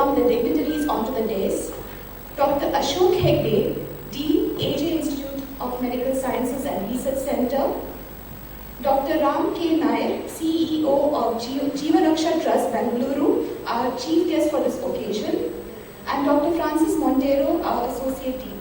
welcome the dignitaries onto the dais. Dr. Ashok Hegde, Dean, AJ Institute of Medical Sciences and Research Center. Dr. Ram K. Nair, CEO of Jeevaraksha Trust, Bengaluru, our chief guest for this occasion. And Dr. Francis Montero, our associate dean.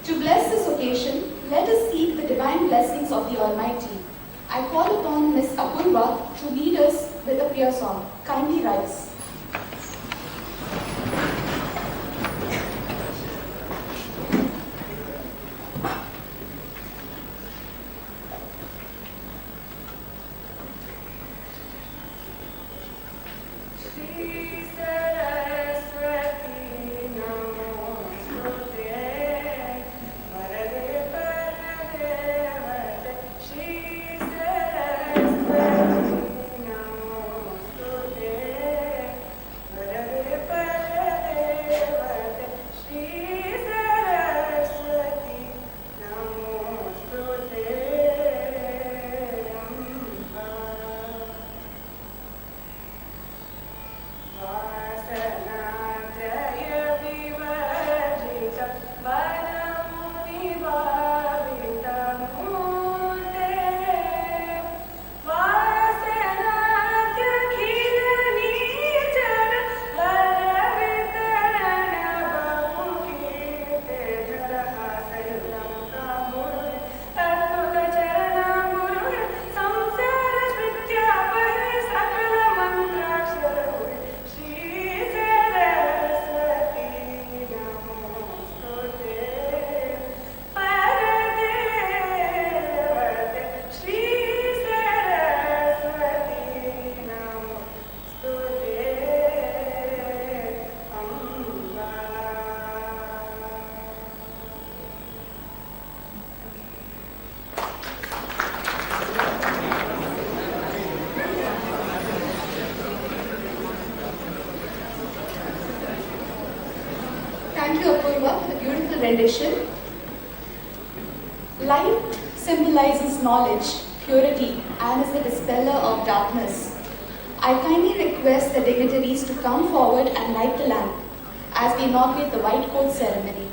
To bless this occasion, let us seek the divine blessings of the Almighty. I call upon Miss Apurva to lead us with a prayer song. Kindly rise. Thank you, Apurva, for the beautiful rendition. Light symbolizes knowledge, purity, and is the dispeller of darkness. I kindly request the dignitaries to come forward and light the lamp as we inaugurate the white coat ceremony.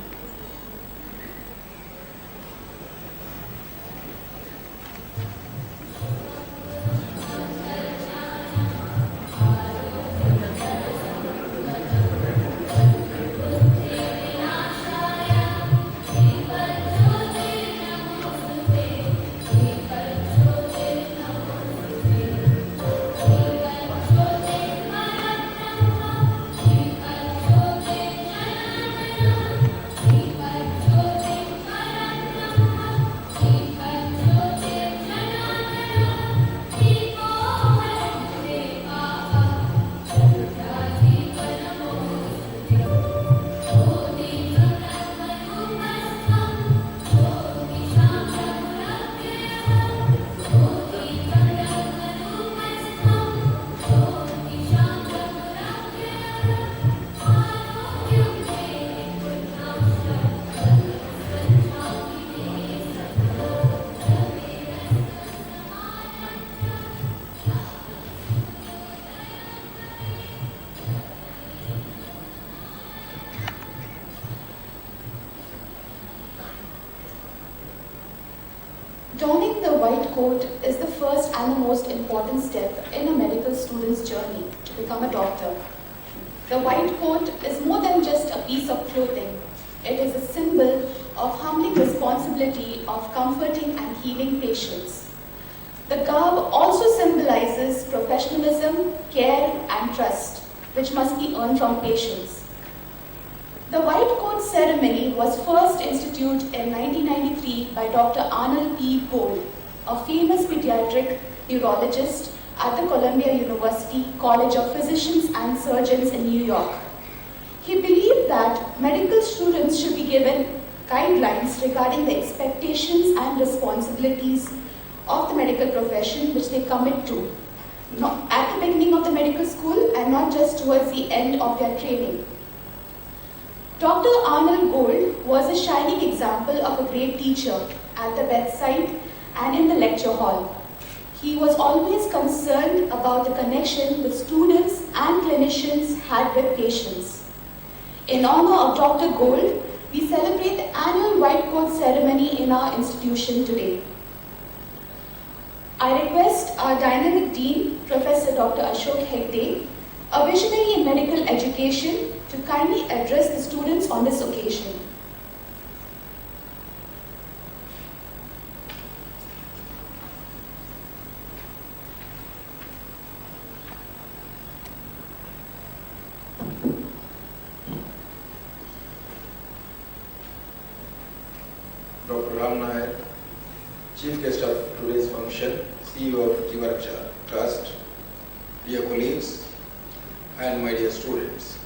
Donning the white coat is the first and the most important step in a medical student's journey to become a doctor. The white coat is more than just a piece of clothing. It is a symbol of humbling responsibility of comforting and healing patients. The garb also symbolizes professionalism, care, and trust, which must be earned from patients. The white coat ceremony was first instituted in 1993 by Dr. Arnold P. Gold. a famous pediatric neurologist at the Columbia University College of Physicians and Surgeons in New York. He believed that medical students should be given guidelines regarding the expectations and responsibilities of the medical profession which they commit to, not at the beginning of the medical school and not just towards the end of their training. Dr. Arnold Gold was a shining example of a great teacher at the bedside and in the lecture hall. He was always concerned about the connection the students and clinicians had with patients. In honor of Dr. Gold, we celebrate the annual white coat ceremony in our institution today. I request our dynamic dean, Professor Dr. Ashok Hegde, a visionary in medical education, to kindly address the students on this occasion. Dr. Ram Nair, Chief Guest of today's function, CEO of AJIMS&RC Trust, dear colleagues, and my dear students.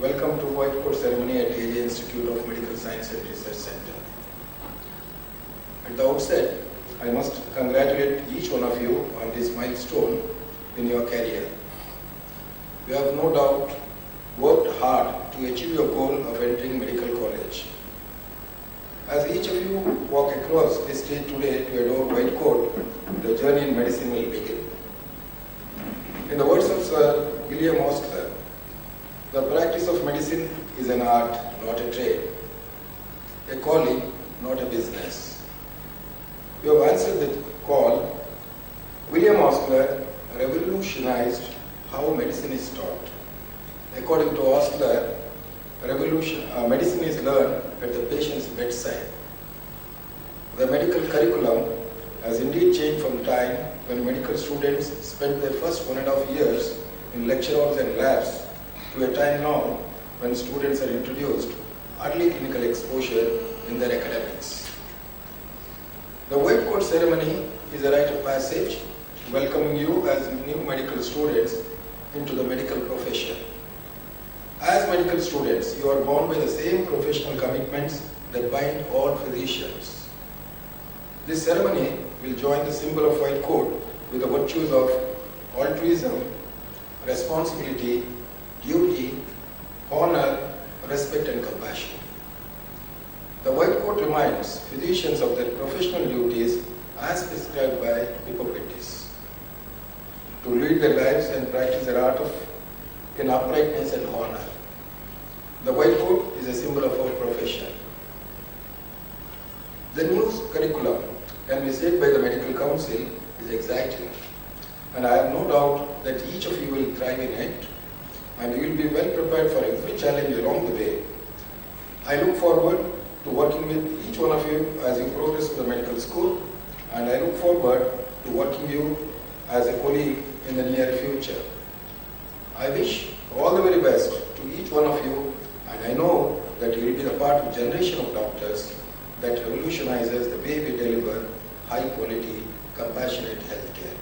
Welcome to White Coat Ceremony at AJ Institute of Medical Science and Research Center. At the outset, I must congratulate each one of you on this milestone in your career. You have no doubt worked hard to achieve your goal of entering medical college. As each of you walk across this stage today to adore white coat, the journey in medicine will begin. In the words of Sir William Osler, the practice of medicine is an art, not a trade, a calling, not a business. You have answered the call. William Osler revolutionized how medicine is taught. According to Osler, medicine is learned at the patient's bedside. The medical curriculum has indeed changed from the time when medical students spent their first 1.5 years in lecture halls and labs to a time now when students are introduced early clinical exposure in their academics. The white coat ceremony is a rite of passage welcoming you as new medical students into the medical profession. As medical students, you are bound by the same professional commitments that bind all physicians. This ceremony will join the symbol of white coat with the virtues of altruism, responsibility, duty, honor, respect and compassion. The white coat reminds physicians of their professional duties as prescribed by Hippocrates, to lead their lives and practice their art in uprightness and honor. The white coat is a symbol of our profession. The new curriculum, can be said by the Medical Council, is exciting, and I have no doubt that each of you will thrive in it, and you will be well prepared for every challenge along the way. I look forward to working with each one of you as you progress through the medical school, and I look forward to working with you as a colleague in the near future. I wish all the very best to each one of you, and I know that you will be the part of a generation of doctors that revolutionizes the way we deliver high quality, compassionate healthcare.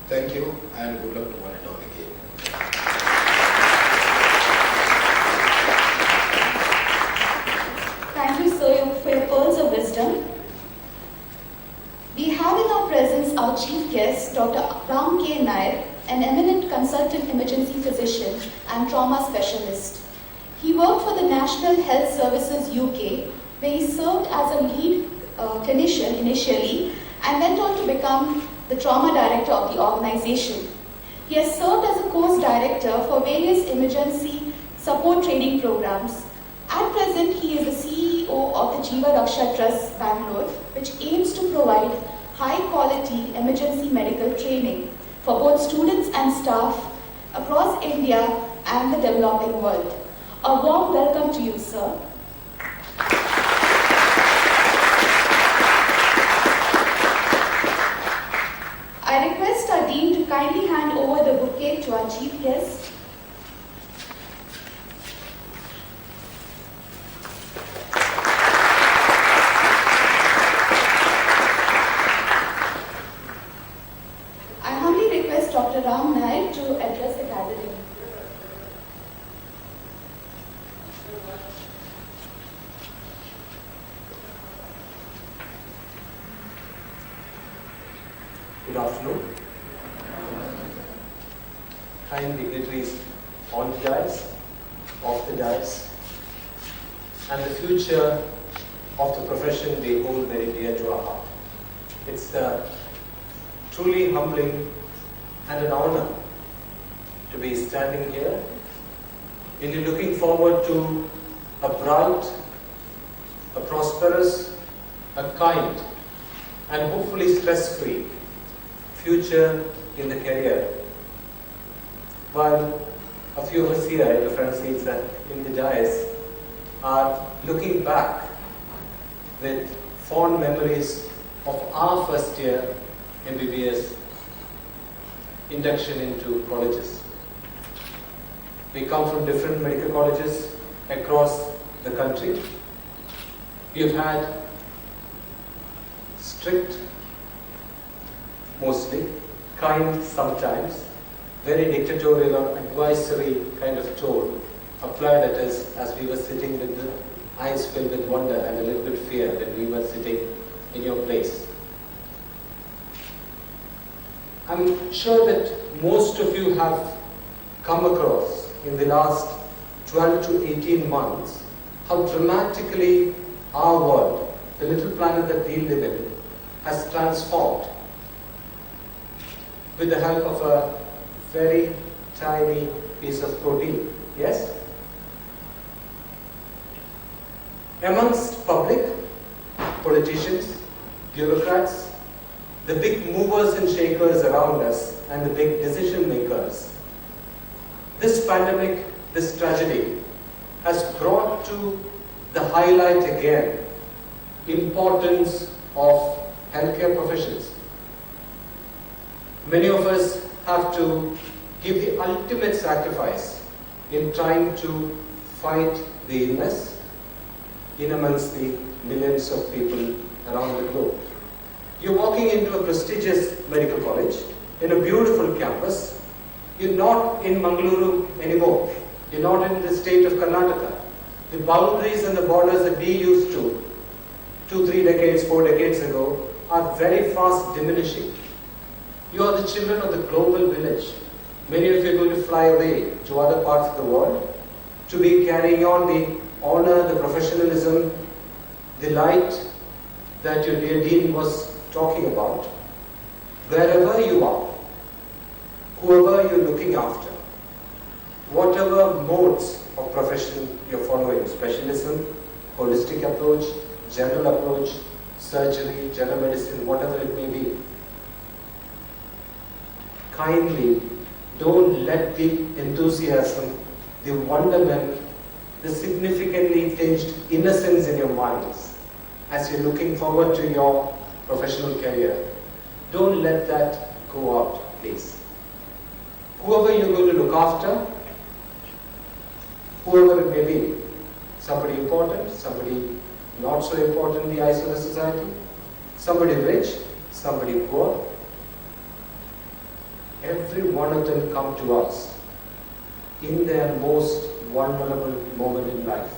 Thank you, and good luck to one and all again. Thank you, sir, for your pearls of wisdom. We have in our presence our chief guest, Dr. Ram K. Nair, an eminent consultant emergency physician and trauma specialist. He worked for the National Health Services UK, where he served as a lead clinician initially and went on to become the trauma director of the organization. He has served as a course director for various emergency support training programs. At present, he is the CEO of the Jiva Raksha Trust, Bangalore, which aims to provide high-quality emergency medical training for both students and staff across India and the developing world. A warm welcome to you, sir. I request our Dean to kindly hand over the bouquet to our chief guest. Good afternoon. Kind dignitaries on the dais, off the dais, and the future of the profession we hold very dear to our heart. It's truly humbling and an honor to be standing here, really looking forward to a bright, a prosperous, a kind, and hopefully stress-free future in the career. While a few of us here in the front seats in the dais are looking back with fond memories of our first year MBBS induction into colleges. We come from different medical colleges across the country. We've had strict, mostly, kind sometimes, very dictatorial or advisory kind of tone applied at us as we were sitting with the eyes filled with wonder and a little bit fear when we were sitting in your place. I'm sure that most of you have come across in the last 12 to 18 months how dramatically our world, the little planet that we live in, has transformed with the help of a very tiny piece of protein. Yes? Amongst public, politicians, bureaucrats, the big movers and shakers around us, and the big decision makers, this pandemic, this tragedy, has brought to the highlight again importance of healthcare professions. Many of us have to give the ultimate sacrifice in trying to fight the illness in amongst the millions of people around the globe. You're walking into a prestigious medical college in a beautiful campus. You're not in Mangaluru anymore. You're not in the state of Karnataka. The boundaries and the borders that we used to 2, 3 decades, 4 decades ago are very fast diminishing. You are the children of the global village. Many of you are going to fly away to other parts of the world to be carrying on the honor, the professionalism, the light that your dear Dean was talking about. Wherever you are, whoever you're looking after, whatever modes of profession you're following, specialism, holistic approach, general approach, surgery, general medicine, whatever it may be, kindly don't let the enthusiasm, the wonderment, the significantly tinged innocence in your minds as you're looking forward to your professional career, don't let that go out, please. Whoever you're going to look after, whoever it may be, somebody important, somebody not so important in the eyes of the society, somebody rich, somebody poor, every one of them come to us in their most vulnerable moment in life.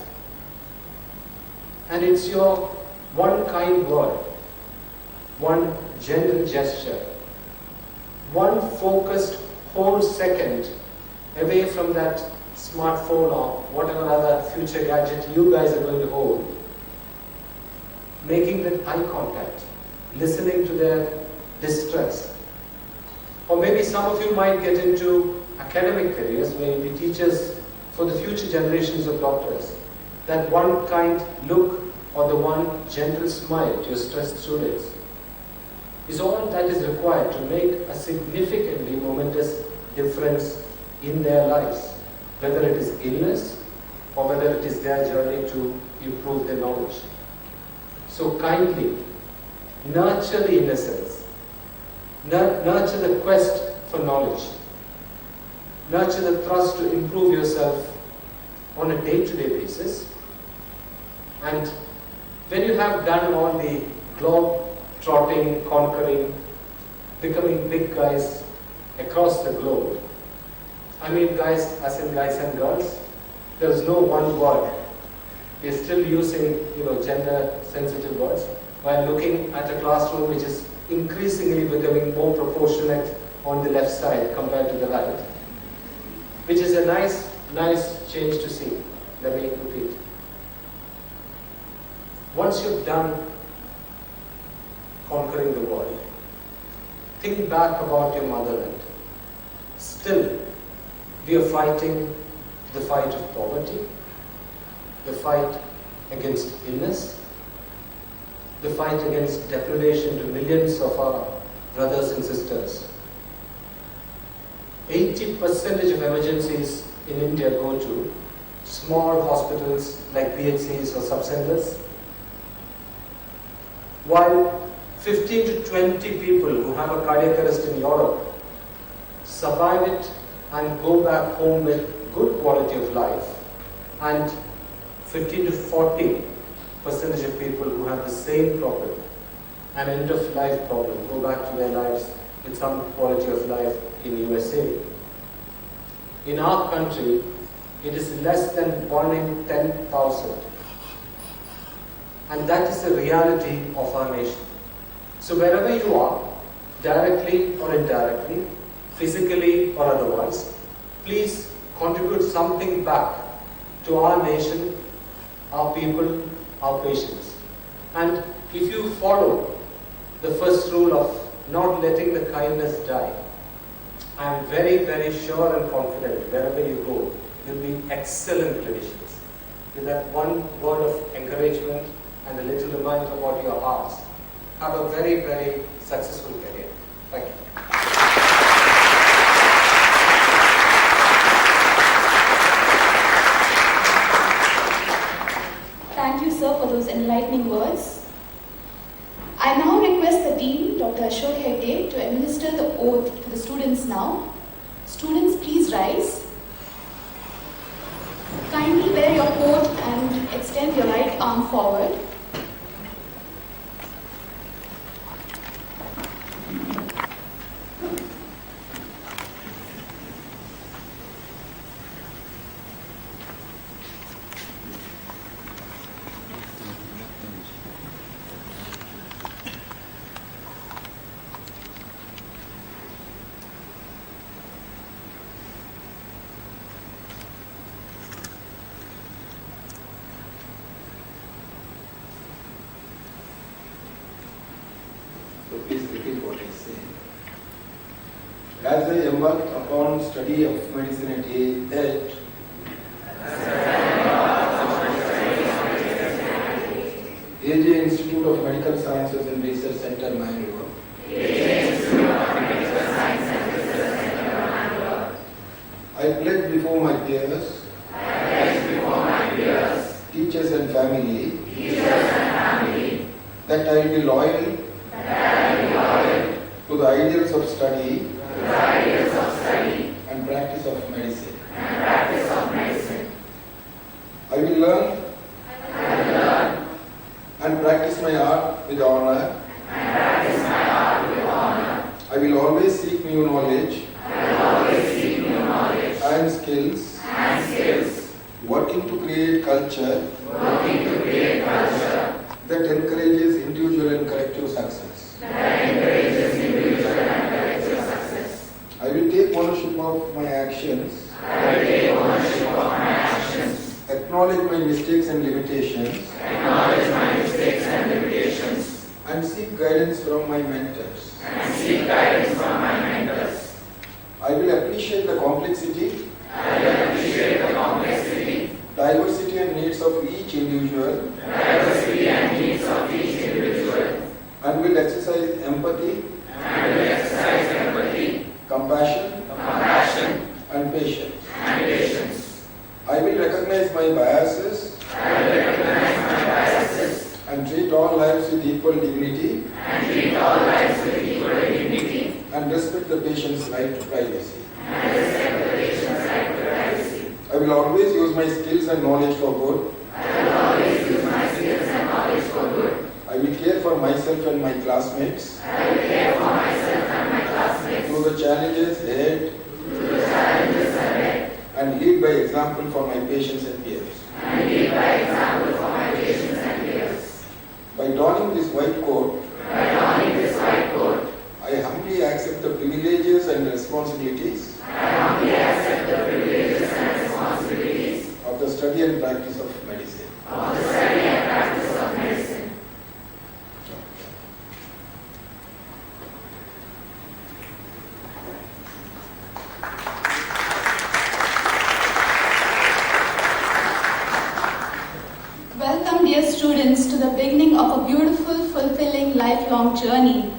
And it's your one kind word, one gentle gesture, one focused whole second away from that smartphone or whatever other future gadget you guys are going to hold, making that eye contact, listening to their distress. Or maybe some of you might get into academic careers where you'll be teachers for the future generations of doctors. That one kind look or the one gentle smile to your stressed students is all that is required to make a significantly momentous difference in their lives, whether it is illness or whether it is their journey to improve their knowledge. So kindly nurture the innocence, nurture the quest for knowledge, nurture the thrust to improve yourself on a day-to-day basis. And when you have done all the globe-trotting, conquering, becoming big guys across the globe, I mean guys as in guys and girls, there is no one word. We are still using gender-sensitive words while looking at a classroom which is increasingly becoming more proportionate on the left side compared to the right, which is a nice change to see. Let me repeat. Once you've done conquering the world, think back about your motherland. Still, we are fighting the fight of poverty, the fight against illness, the fight against deprivation to millions of our brothers and sisters. 80% of emergencies in India go to small hospitals like PHCs or sub-centers, while 15 to 20 people who have a cardiac arrest in Europe survive it and go back home with good quality of life, and 15 to 40% of people who have the same problem, an end-of-life problem, go back to their lives with some quality of life in USA. In our country, it is less than 1 in 10,000. And that is the reality of our nation. So wherever you are, directly or indirectly, physically or otherwise, please contribute something back to our nation, our people, our patients. And if you follow the first rule of not letting the kindness die, I am very, very sure and confident wherever you go, you'll be excellent clinicians. With that one word of encouragement and a little reminder about your hearts, have a very, very successful career. Thank you. Thank you, sir, for those enlightening words. I now request the Dean, Dr. Ashok Hegde, to administer the oath to the students now. Students, please rise. Kindly wear your coat and extend your right arm forward. So please repeat what I say. As I embarked upon study of medicine at AIT, AJ Institute of Medical Sciences and Research Center, Mangalore, I pledge before my peers, teachers and family, that I will be loyal to the ideals of study and practice of medicine. I will learn and practice my art with honor. I will always seek new knowledge and skills, working to create culture that encourages individual and collective success. I will take ownership of my actions, acknowledge my mistakes and limitations, and seek guidance from my mentors. I will appreciate the complexity, diversity and needs of each individual, and will exercise empathy, compassion, and patience. I will recognize my biases and treat all lives with equal dignity and respect the patient's right to privacy. I will always use my skills and knowledge for good. I will care for myself and my classmates through the challenges ahead and lead by example for my patients and peers. By donning this white coat, and responsibilities of the study and practice of medicine. Welcome, dear students, to the beginning of a beautiful, fulfilling, lifelong journey,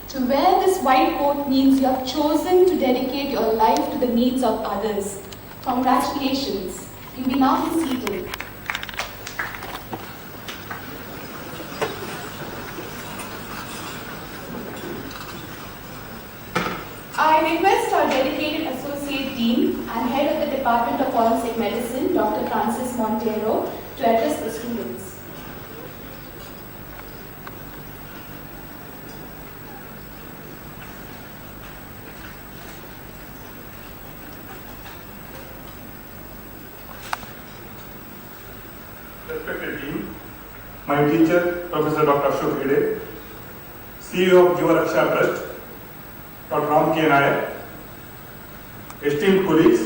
to where this white coat means you have chosen to dedicate your life to the needs of others. Congratulations. You may now be seated. I request our dedicated Associate Dean and Head of the Department of Forensic Medicine, Dr. Francis Montero, to address the students. Respected Dean, my teacher, Professor Dr. Ashok Hegde, CEO of AJIMS&RC Trust, Dr. Ram K. Nair, esteemed colleagues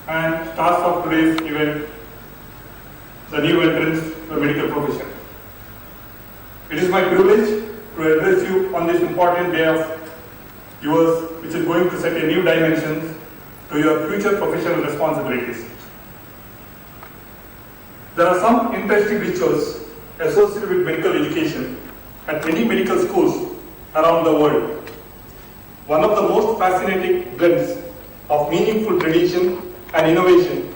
and stars of today's event, the new entrants to the medical profession. It is my privilege to address you on this important day of yours, which is going to set a new dimension to your future professional responsibilities. There are some interesting rituals associated with medical education at many medical schools around the world. One of the most fascinating blends of meaningful tradition and innovation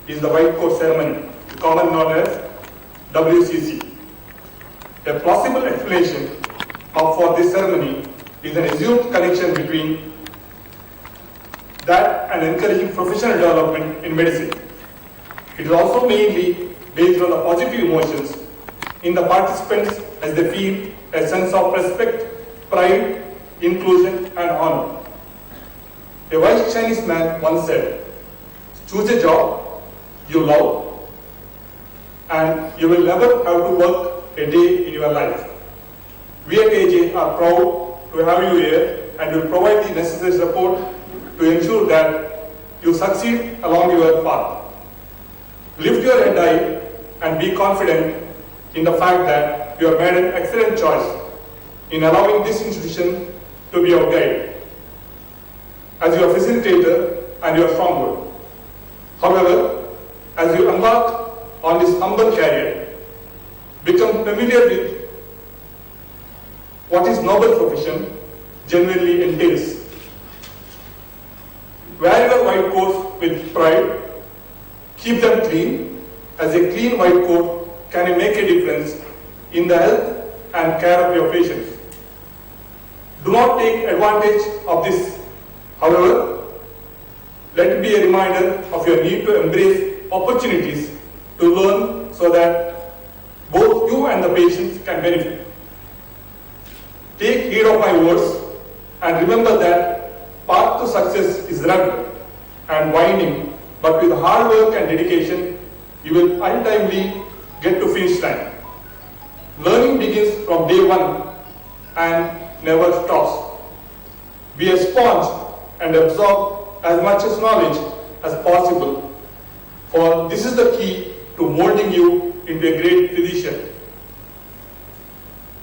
is the white coat ceremony, commonly known as WCC. A plausible explanation for this ceremony is an assumed connection between that and encouraging professional development in medicine. It is also mainly based on the positive emotions in the participants as they feel a sense of respect, pride, inclusion, and honor. A wise Chinese man once said, "Choose a job you love, and you will never have to work a day in your life." We at AJ are proud to have you here and will provide the necessary support to ensure that you succeed along your path. Lift your head high and be confident in the fact that you have made an excellent choice in allowing this institution to be your guide as your facilitator and your stronghold. However, as you embark on this humble career, become familiar with what this noble profession genuinely entails. Wear your white coats with pride, keep them clean, as a clean white coat can make a difference in the health and care of your patients. Do not take advantage of this. However, let it be a reminder of your need to embrace opportunities to learn so that both you and the patients can benefit. Take heed of my words and remember that path to success is rugged and winding, but with hard work and dedication, you will ultimately get to finish line. Learning begins from day one and never stops. Be a sponge and absorb as much as knowledge as possible, for this is the key to molding you into a great physician.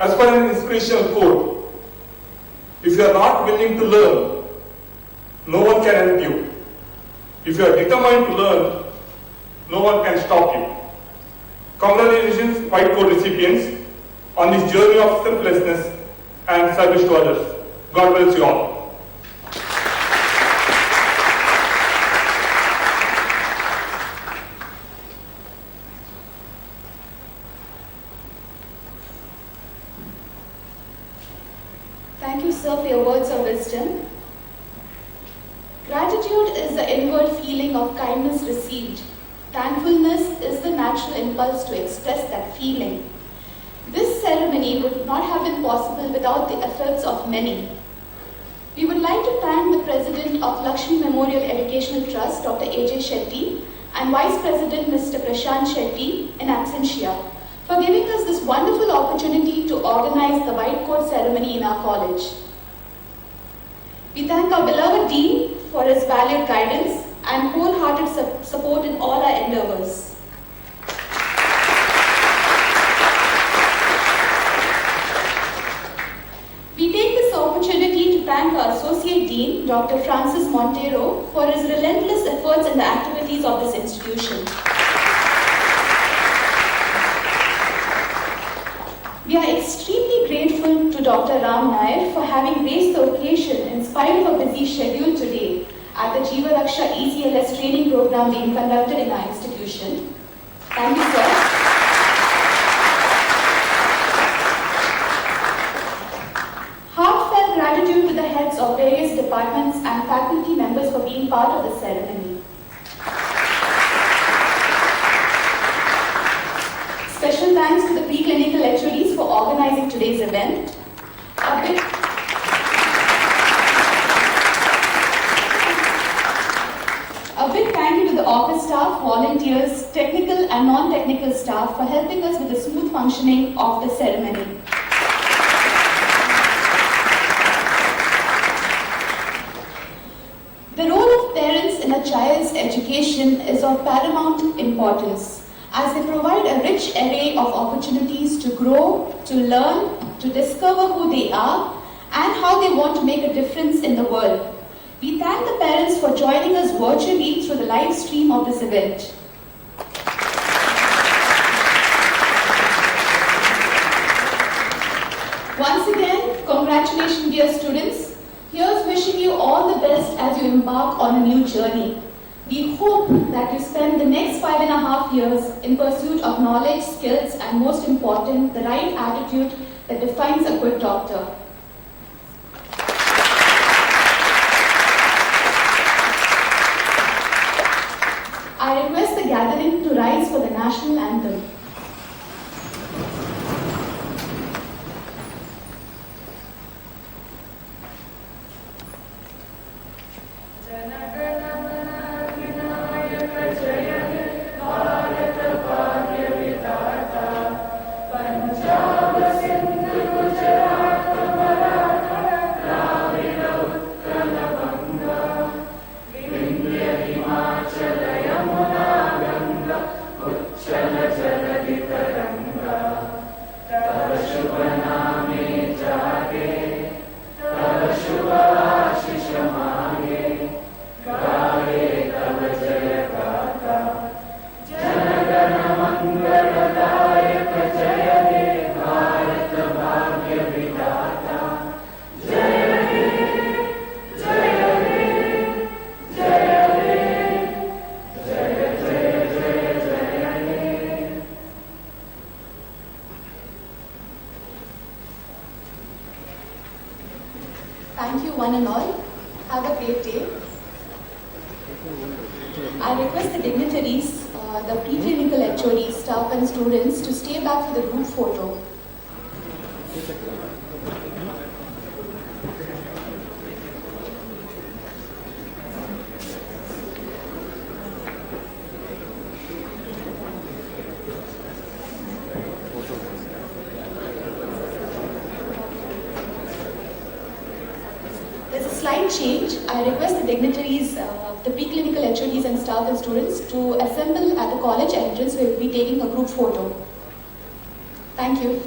As per an inspirational quote, if you are not willing to learn, no one can help you. If you are determined to learn, no one can stop you. Congratulations, white coat recipients, on this journey of selflessness and service to others. God bless you all. Thank you, sir, for your words of wisdom. Gratitude is the inward feeling of kindness received. Thankfulness is the natural impulse to express that feeling. This ceremony would not have been possible without the efforts of many. We would like to thank the President of Lakshmi Memorial Educational Trust, Dr. AJ Shetty, and Vice President Mr. Prashant Shetty in absentia, for giving us this wonderful opportunity to organize the white coat ceremony in our college. We thank our beloved Dean for his valued guidance and wholehearted support in all our endeavors. We take this opportunity to thank our Associate Dean, Dr. Francis Montero, for his relentless efforts in the activities of this institution. We are extremely grateful to Dr. Ram Nair for having graced the occasion in spite of a busy schedule today at the Jiva Raksha ECLS training program being conducted in our institution. Thank you, sir. Heartfelt gratitude to the heads of various departments and faculty members for being part of the ceremony. Special thanks to the preclinical HODs for organizing today's event. A big thank you to the office staff, volunteers, technical and non-technical staff for helping us with the smooth functioning of the ceremony. The role of parents in a child's education is of paramount importance, as they provide a rich array of opportunities to grow, to learn, to discover who they are and how they want to make a difference in the world. We thank the parents for joining us virtually through the live stream of this event. Once again, congratulations, dear students. Here's wishing you all the best as you embark on a new journey. We hope that you spend the next 5.5 years in pursuit of knowledge, skills, and most important, the right attitude that defines a good doctor. I request the gathering to rise for the national anthem. Thank you one and all. Have a great day. I request the dignitaries, the preclinical HODs, staff and students to stay back for the group photo. There's a slight change. I request the dignitaries, the preclinical HODs and staff and students to assemble at the college entrance where we'll be taking a group photo. Thank you.